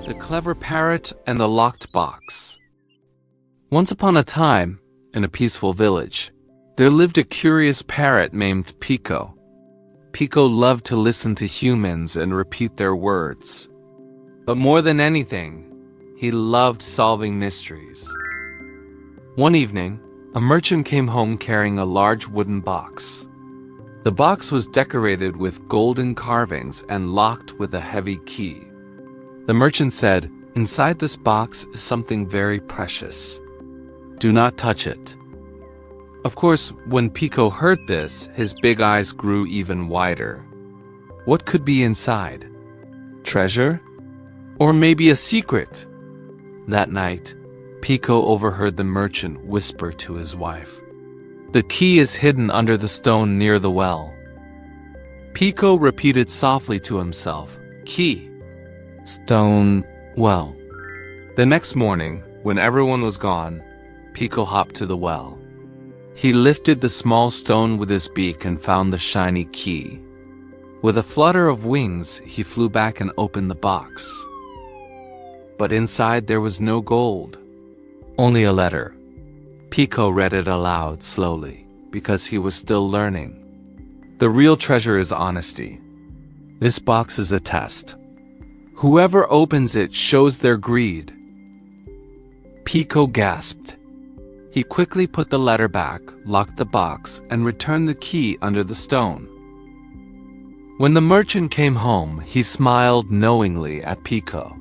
The Clever Parrot and the Locked Box. Once upon a time, in a peaceful village, there lived a curious parrot named Pico. Pico loved to listen to humans and repeat their words. But more than anything, he loved solving mysteries. One evening, a merchant came home carrying a large wooden box. The box was decorated with golden carvings and locked with a heavy key. The merchant said, "Inside this box is something very precious. Do not touch it." Of course, when Pico heard this, his big eyes grew even wider. What could be inside? Treasure? Or maybe a secret? That night, Pico overheard the merchant whisper to his wife, "The key is hidden under the stone near the well." Pico repeated softly to himself, "Key, stone, well." The next morning, when everyone was gone, Pico hopped to the well. He lifted the small stone with his beak and found the shiny key. With a flutter of wings, he flew back and opened the box. But inside there was no gold, only a letter. Pico read it aloud slowly, because he was still learning. The real treasure is honesty. This box is a test. Whoever opens it shows their greed. Pico gasped. He quickly put the letter back, locked the box, and returned the key under the stone. When the merchant came home, he smiled knowingly at Pico.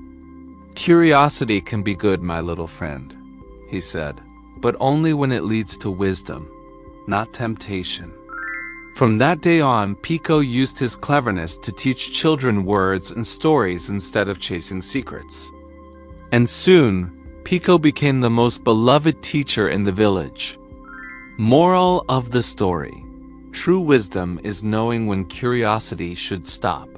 "Curiosity can be good, my little friend," he said, "but only when it leads to wisdom, not temptation." From that day on, Pico used his cleverness to teach children words and stories instead of chasing secrets. And soon, Pico became the most beloved teacher in the village. Moral of the story: true wisdom is knowing when curiosity should stop.